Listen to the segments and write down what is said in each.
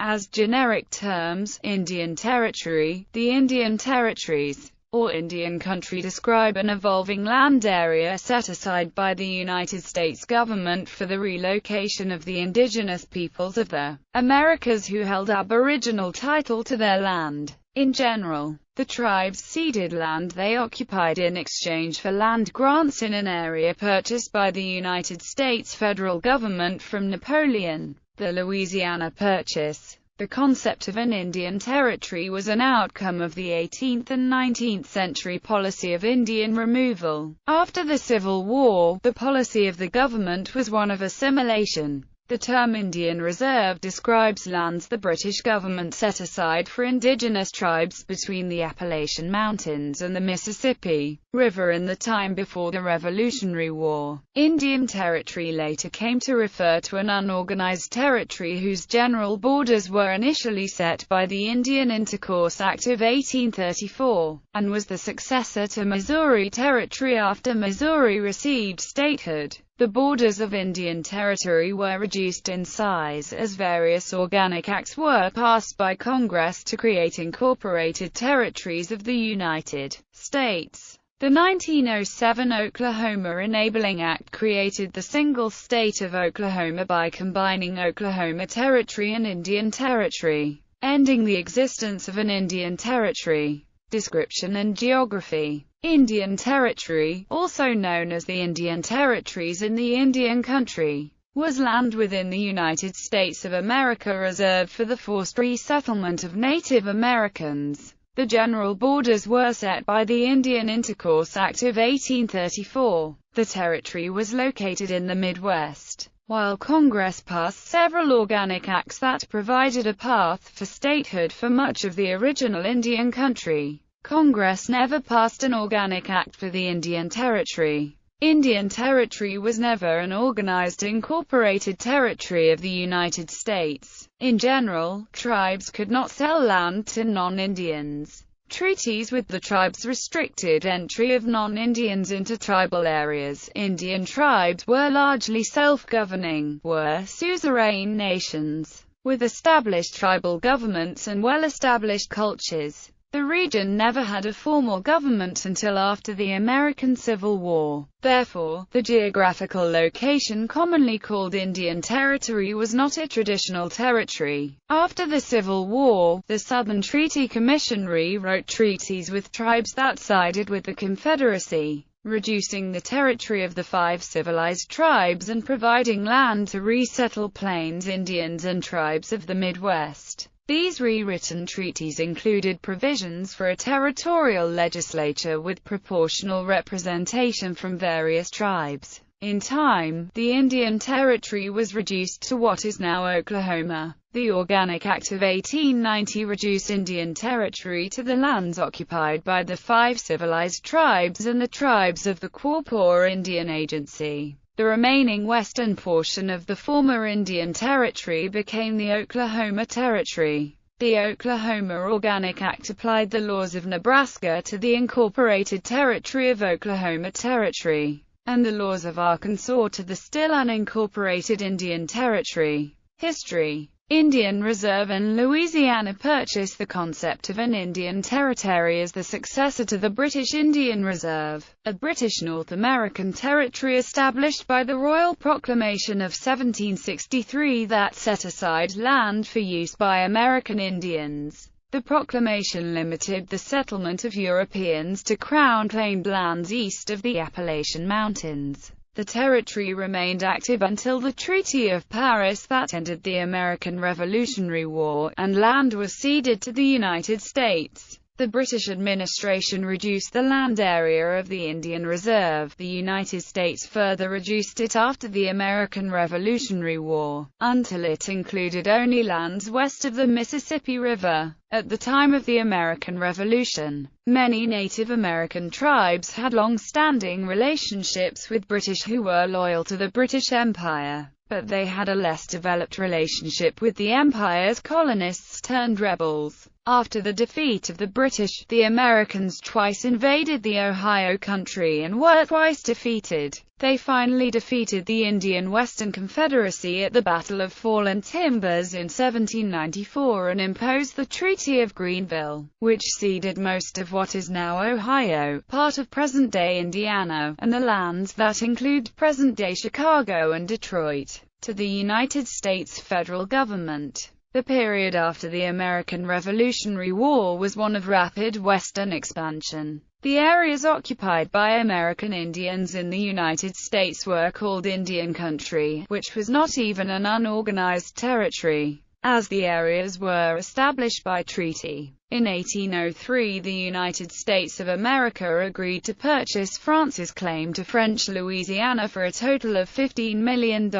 As generic terms, Indian Territory, the Indian Territories, or Indian Country describe an evolving land area set aside by the United States government for the relocation of the indigenous peoples of the Americas who held aboriginal title to their land. In general, the tribes ceded land they occupied in exchange for land grants in an area purchased by the United States federal government from Napoleon. The Louisiana Purchase. The concept of an Indian territory was an outcome of the 18th and 19th century policy of Indian removal. After the Civil War, the policy of the government was one of assimilation. The term Indian Reserve describes lands the British government set aside for indigenous tribes between the Appalachian Mountains and the Mississippi River in the time before the Revolutionary War. Indian Territory later came to refer to an unorganized territory whose general borders were initially set by the Indian Intercourse Act of 1834, and was the successor to Missouri Territory after Missouri received statehood. The borders of Indian Territory were reduced in size as various organic acts were passed by Congress to create incorporated territories of the United States. The 1907 Oklahoma Enabling Act created the single state of Oklahoma by combining Oklahoma Territory and Indian Territory, ending the existence of an Indian Territory. Description and geography. Indian Territory, also known as the Indian Territories in the Indian Country, was land within the United States of America reserved for the forced resettlement of Native Americans. The general borders were set by the Indian Intercourse Act of 1834. The territory was located in the Midwest. While Congress passed several organic acts that provided a path for statehood for much of the original Indian Country, Congress never passed an organic act for the Indian Territory. Indian Territory was never an organized incorporated territory of the United States. In general, tribes could not sell land to non-Indians. Treaties with the tribes restricted entry of non-Indians into tribal areas. Indian tribes were largely self-governing, were suzerain nations, with established tribal governments and well-established cultures. The region never had a formal government until after the American Civil War. Therefore, the geographical location commonly called Indian Territory was not a traditional territory. After the Civil War, the Southern Treaty Commission rewrote treaties with tribes that sided with the Confederacy, reducing the territory of the 5 civilized tribes and providing land to resettle Plains Indians and tribes of the Midwest. These rewritten treaties included provisions for a territorial legislature with proportional representation from various tribes. In time, the Indian Territory was reduced to what is now Oklahoma. The Organic Act of 1890 reduced Indian Territory to the lands occupied by the 5 civilized tribes and the tribes of the Quapaw Indian Agency. The remaining western portion of the former Indian Territory became the Oklahoma Territory. The Oklahoma Organic Act applied the laws of Nebraska to the incorporated territory of Oklahoma Territory, and the laws of Arkansas to the still unincorporated Indian Territory. History. Indian Reserve and Louisiana Purchase. The concept of an Indian Territory is the successor to the British Indian Reserve, a British North American territory established by the Royal Proclamation of 1763 that set aside land for use by American Indians. The proclamation limited the settlement of Europeans to Crown-claimed lands east of the Appalachian Mountains. The territory remained active until the Treaty of Paris that ended the American Revolutionary War, and land was ceded to the United States. The British administration reduced the land area of the Indian Reserve. The United States further reduced it after the American Revolutionary War, until it included only lands west of the Mississippi River. At the time of the American Revolution, many Native American tribes had long-standing relationships with British who were loyal to the British Empire, but they had a less developed relationship with the Empire's colonists turned rebels. After the defeat of the British, the Americans twice invaded the Ohio Country and were twice defeated. They finally defeated the Indian Western Confederacy at the Battle of Fallen Timbers in 1794 and imposed the Treaty of Greenville, which ceded most of what is now Ohio, part of present-day Indiana, and the lands that include present-day Chicago and Detroit, to the United States federal government. The period after the American Revolutionary War was one of rapid western expansion. The areas occupied by American Indians in the United States were called Indian Country, which was not even an unorganized territory, as the areas were established by treaty. In 1803, the United States of America agreed to purchase France's claim to French Louisiana for a total of $15 million.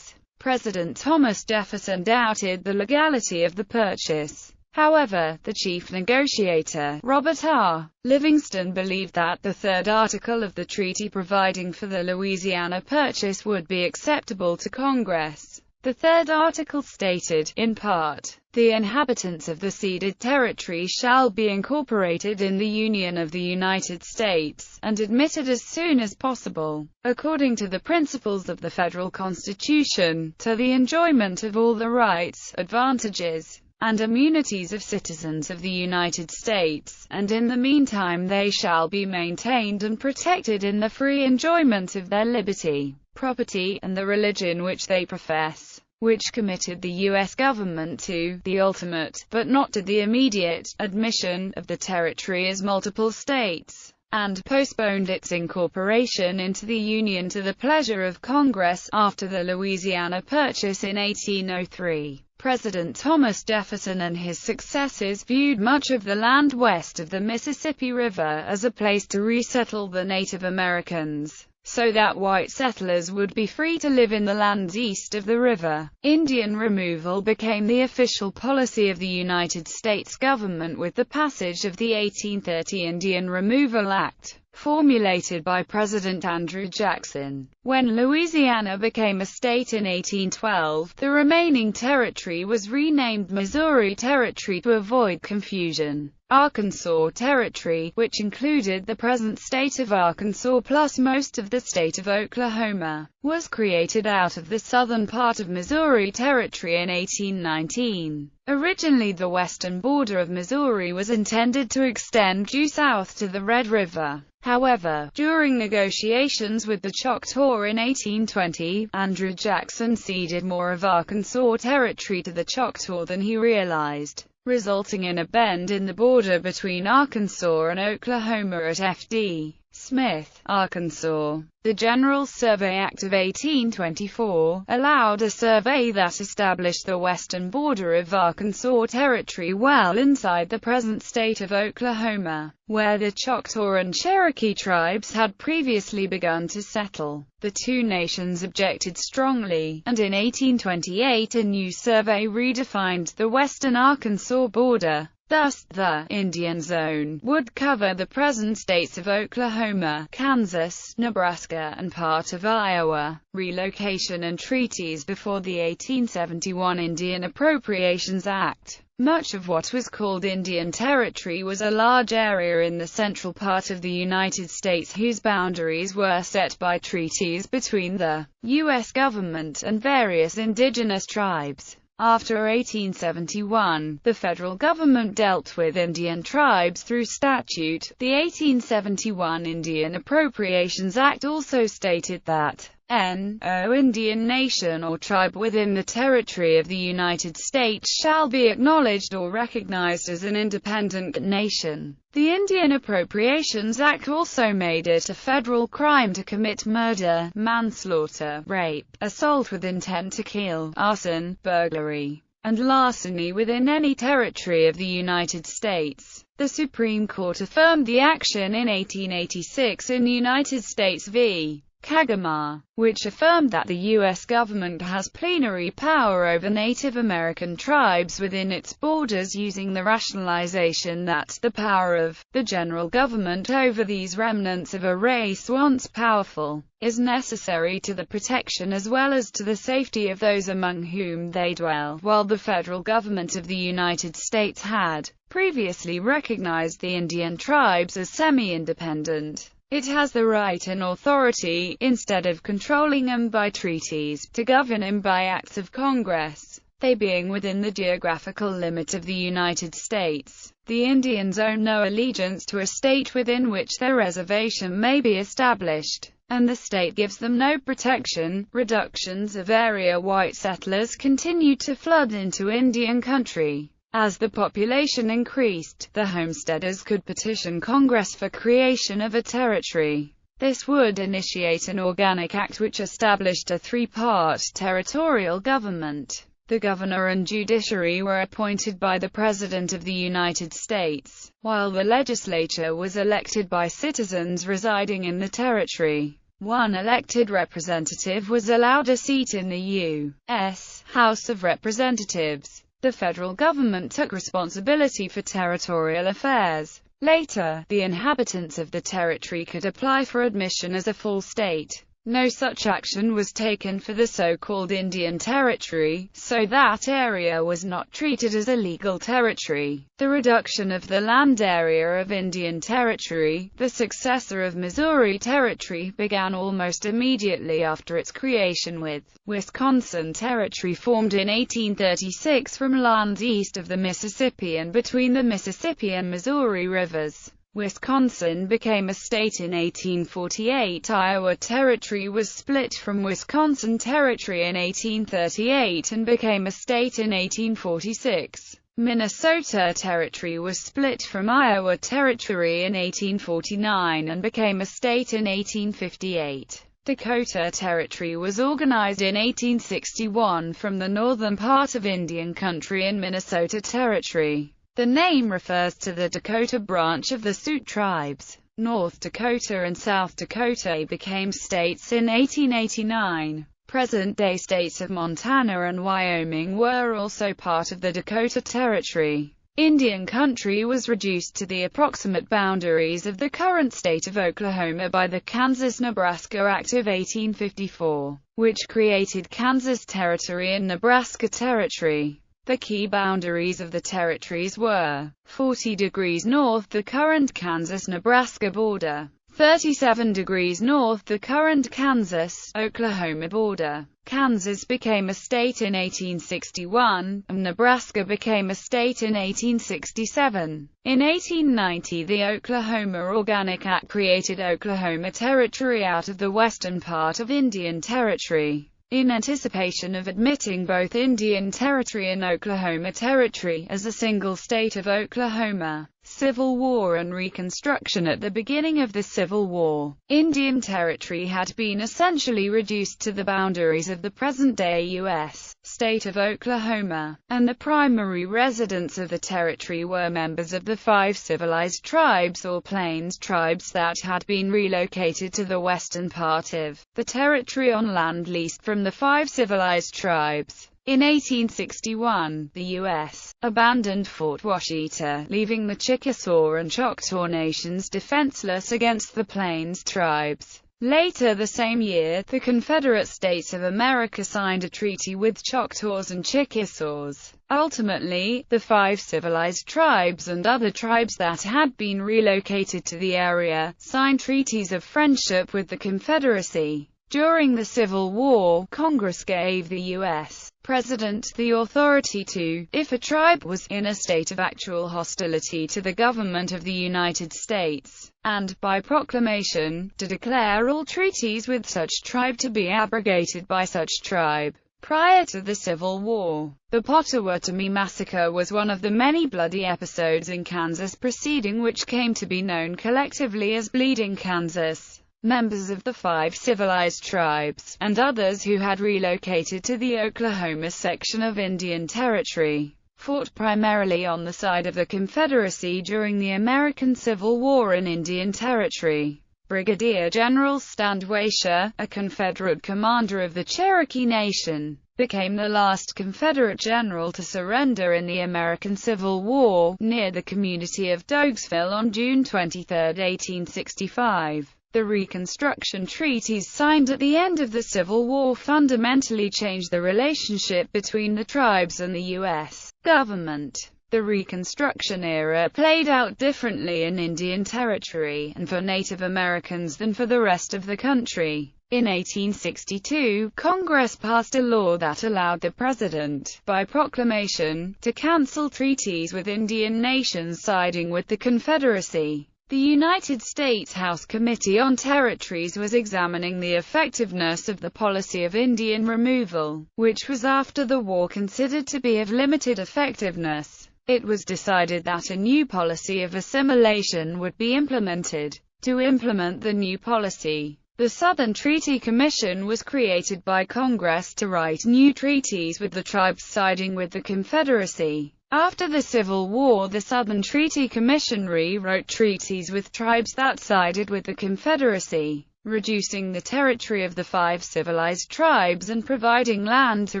President Thomas Jefferson doubted the legality of the purchase. However, the chief negotiator, Robert R. Livingston, believed that the third article of the treaty providing for the Louisiana purchase would be acceptable to Congress. The third article stated, in part, "The inhabitants of the ceded territory shall be incorporated in the Union of the United States, and admitted as soon as possible, according to the principles of the Federal Constitution, to the enjoyment of all the rights, advantages, and immunities of citizens of the United States, and in the meantime they shall be maintained and protected in the free enjoyment of their liberty, property, and the religion which they profess," which committed the U.S. government to the ultimate, but not to the immediate, admission of the territory as multiple states, and postponed its incorporation into the Union to the pleasure of Congress. After the Louisiana Purchase in 1803, President Thomas Jefferson and his successors viewed much of the land west of the Mississippi River as a place to resettle the Native Americans, so that white settlers would be free to live in the lands east of the river. Indian removal became the official policy of the United States government with the passage of the 1830 Indian Removal Act, formulated by President Andrew Jackson. When Louisiana became a state in 1812, the remaining territory was renamed Missouri Territory to avoid confusion. Arkansas Territory, which included the present state of Arkansas plus most of the state of Oklahoma, was created out of the southern part of Missouri Territory in 1819. Originally, the western border of Missouri was intended to extend due south to the Red River. However, during negotiations with the Choctaw in 1820, Andrew Jackson ceded more of Arkansas Territory to the Choctaw than he realized, resulting in a bend in the border between Arkansas and Oklahoma at F.D. Smith, Arkansas. The General Survey Act of 1824 allowed a survey that established the western border of Arkansas Territory well inside the present state of Oklahoma, where the Choctaw and Cherokee tribes had previously begun to settle. The two nations objected strongly, and in 1828 a new survey redefined the western Arkansas border. Thus, the Indian Zone would cover the present states of Oklahoma, Kansas, Nebraska, and part of Iowa. Relocation and Treaties. Before the 1871 Indian Appropriations Act, much of what was called Indian Territory was a large area in the central part of the United States whose boundaries were set by treaties between the U.S. government and various indigenous tribes. After 1871, the federal government dealt with Indian tribes through statute. The 1871 Indian Appropriations Act also stated that no Indian nation or tribe within the territory of the United States shall be acknowledged or recognized as an independent nation. The Indian Appropriations Act also made it a federal crime to commit murder, manslaughter, rape, assault with intent to kill, arson, burglary, and larceny within any territory of the United States. The Supreme Court affirmed the action in 1886 in United States v. Kagama, which affirmed that the U.S. government has plenary power over Native American tribes within its borders, using the rationalization that the power of the general government over these remnants of a race once powerful is necessary to the protection as well as to the safety of those among whom they dwell, while the federal government of the United States had previously recognized the Indian tribes as semi-independent. It has the right and authority, instead of controlling them by treaties, to govern them by acts of Congress, they being within the geographical limit of the United States. The Indians own no allegiance to a state within which their reservation may be established, and the state gives them no protection. Reductions of area. White settlers continued to flood into Indian country. As the population increased, the homesteaders could petition Congress for creation of a territory. This would initiate an organic act which established a three-part territorial government. The governor and judiciary were appointed by the President of the United States, while the legislature was elected by citizens residing in the territory. One elected representative was allowed a seat in the U.S. House of Representatives. The federal government took responsibility for territorial affairs. Later, the inhabitants of the territory could apply for admission as a full state. No such action was taken for the so-called Indian Territory, so that area was not treated as a legal territory. The reduction of the land area of Indian Territory, the successor of Missouri Territory, began almost immediately after its creation, with Wisconsin Territory formed in 1836 from lands east of the Mississippi and between the Mississippi and Missouri rivers. Wisconsin became a state in 1848. Iowa Territory was split from Wisconsin Territory in 1838 and became a state in 1846. Minnesota Territory was split from Iowa Territory in 1849 and became a state in 1858. Dakota Territory was organized in 1861 from the northern part of Indian Country in Minnesota Territory. The name refers to the Dakota branch of the Sioux tribes. North Dakota and South Dakota became states in 1889. Present-day states of Montana and Wyoming were also part of the Dakota Territory. Indian Country was reduced to the approximate boundaries of the current state of Oklahoma by the Kansas-Nebraska Act of 1854, which created Kansas Territory and Nebraska Territory. The key boundaries of the territories were 40 degrees north the current Kansas-Nebraska border, 37 degrees north the current Kansas-Oklahoma border. Kansas became a state in 1861, and Nebraska became a state in 1867. In 1890, the Oklahoma Organic Act created Oklahoma Territory out of the western part of Indian Territory. In anticipation of admitting both Indian Territory and Oklahoma Territory as a single state of Oklahoma. Civil War and Reconstruction. At the beginning of the Civil War, Indian Territory had been essentially reduced to the boundaries of the present-day U.S. state of Oklahoma, and the primary residents of the territory were members of the 5 civilized tribes or Plains tribes that had been relocated to the western part of the territory on land leased from the 5 civilized tribes. In 1861, the U.S. abandoned Fort Washita, leaving the Chickasaw and Choctaw nations defenseless against the Plains tribes. Later the same year, the Confederate States of America signed a treaty with Choctaws and Chickasaws. Ultimately, the 5 civilized tribes and other tribes that had been relocated to the area signed treaties of friendship with the Confederacy. During the Civil War, Congress gave the U.S. President the authority to, if a tribe was in a state of actual hostility to the government of the United States, and, by proclamation, to declare all treaties with such tribe to be abrogated by such tribe. Prior to the Civil War, the Potawatomi Massacre was one of the many bloody episodes in Kansas preceding which came to be known collectively as Bleeding Kansas. Members of the 5 civilized tribes, and others who had relocated to the Oklahoma section of Indian Territory, fought primarily on the side of the Confederacy during the American Civil War in Indian Territory. Brigadier General Standwaysher, a Confederate commander of the Cherokee Nation, became the last Confederate general to surrender in the American Civil War, near the community of Doagsville on June 23, 1865. The Reconstruction Treaties signed at the end of the Civil War fundamentally changed the relationship between the tribes and the U.S. government. The Reconstruction era played out differently in Indian Territory, and for Native Americans than for the rest of the country. In 1862, Congress passed a law that allowed the President, by proclamation, to cancel treaties with Indian nations siding with the Confederacy. The United States House Committee on Territories was examining the effectiveness of the policy of Indian removal, which was after the war considered to be of limited effectiveness. It was decided that a new policy of assimilation would be implemented. To implement the new policy, the Southern Treaty Commission was created by Congress to write new treaties with the tribes siding with the Confederacy. After the Civil War, the Southern Treaty Commission rewrote treaties with tribes that sided with the Confederacy, reducing the territory of the 5 civilized tribes and providing land to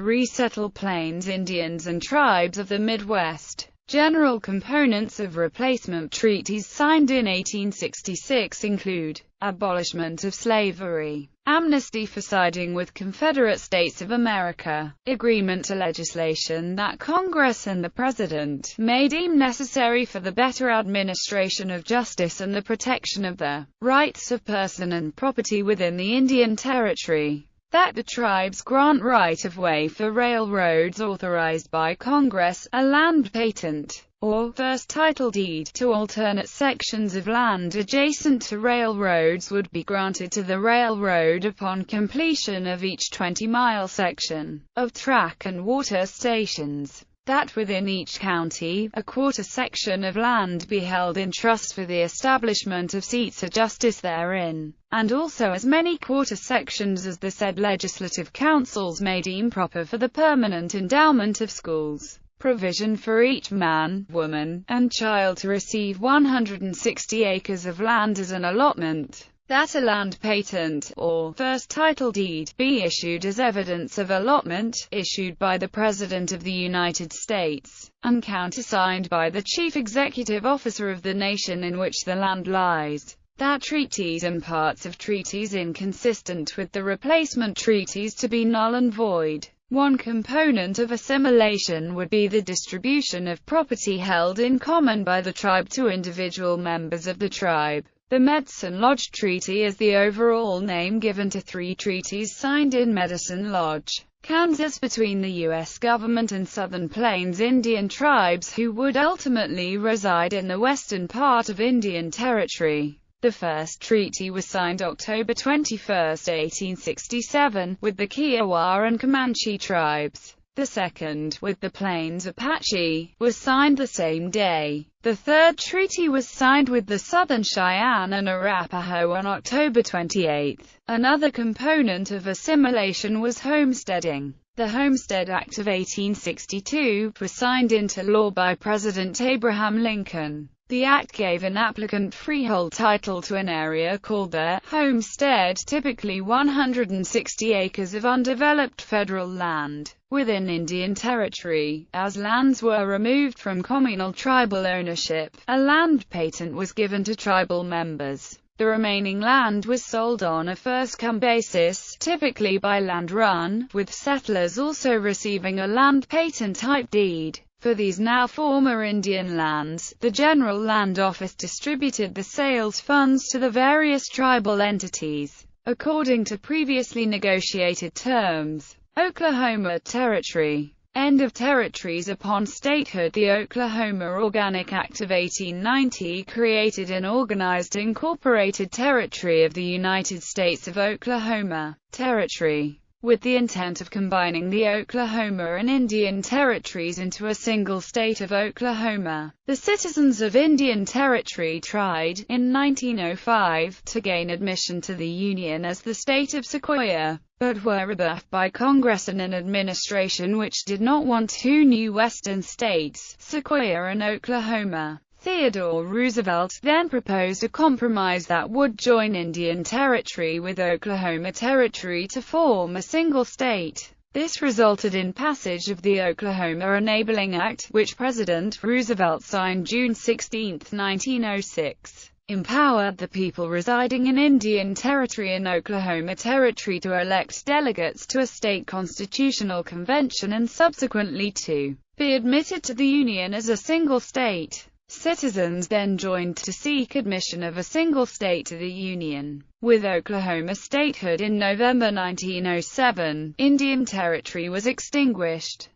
resettle Plains Indians and tribes of the Midwest. General components of replacement treaties signed in 1866 include abolishment of slavery, amnesty for siding with Confederate States of America, agreement to legislation that Congress and the President may deem necessary for the better administration of justice and the protection of the rights of person and property within the Indian Territory, that the tribes grant right-of-way for railroads authorized by Congress, a land patent, or first title deed, to alternate sections of land adjacent to railroads would be granted to the railroad upon completion of each 20-mile section of track and water stations. That within each county, a quarter section of land be held in trust for the establishment of seats of justice therein, and also as many quarter sections as the said legislative councils may deem proper for the permanent endowment of schools. Provision for each man, woman, and child to receive 160 acres of land as an allotment. That a land patent, or first title deed, be issued as evidence of allotment, issued by the President of the United States, and countersigned by the Chief Executive Officer of the nation in which the land lies. That treaties and parts of treaties inconsistent with the replacement treaties to be null and void. One component of assimilation would be the distribution of property held in common by the tribe to individual members of the tribe. The Medicine Lodge Treaty is the overall name given to 3 treaties signed in Medicine Lodge, Kansas between the U.S. government and Southern Plains Indian tribes who would ultimately reside in the western part of Indian Territory. The first treaty was signed October 21, 1867, with the Kiowa and Comanche tribes. The second, with the Plains Apache, was signed the same day. The third treaty was signed with the Southern Cheyenne and Arapaho on October 28. Another component of assimilation was homesteading. The Homestead Act of 1862 was signed into law by President Abraham Lincoln. The act gave an applicant freehold title to an area called their homestead, typically 160 acres of undeveloped federal land within Indian Territory. As lands were removed from communal tribal ownership, a land patent was given to tribal members. The remaining land was sold on a first-come basis, typically by land run, with settlers also receiving a land patent-type deed. For these now former Indian lands, the General Land Office distributed the sales funds to the various tribal entities, according to previously negotiated terms. Oklahoma Territory. End of territories upon statehood. The Oklahoma Organic Act of 1890 created an organized incorporated territory of the United States of Oklahoma Territory, with the intent of combining the Oklahoma and Indian Territories into a single state of Oklahoma. The citizens of Indian Territory tried, in 1905, to gain admission to the Union as the state of Sequoia, but were rebuffed by Congress and an administration which did not want 2 new western states, Sequoia and Oklahoma. Theodore Roosevelt then proposed a compromise that would join Indian Territory with Oklahoma Territory to form a single state. This resulted in passage of the Oklahoma Enabling Act, which President Roosevelt signed June 16, 1906. Empowered the people residing in Indian Territory and Oklahoma Territory to elect delegates to a state constitutional convention and subsequently to be admitted to the Union as a single state. Citizens then joined to seek admission of a single state to the Union. With Oklahoma statehood in November 1907, Indian Territory was extinguished.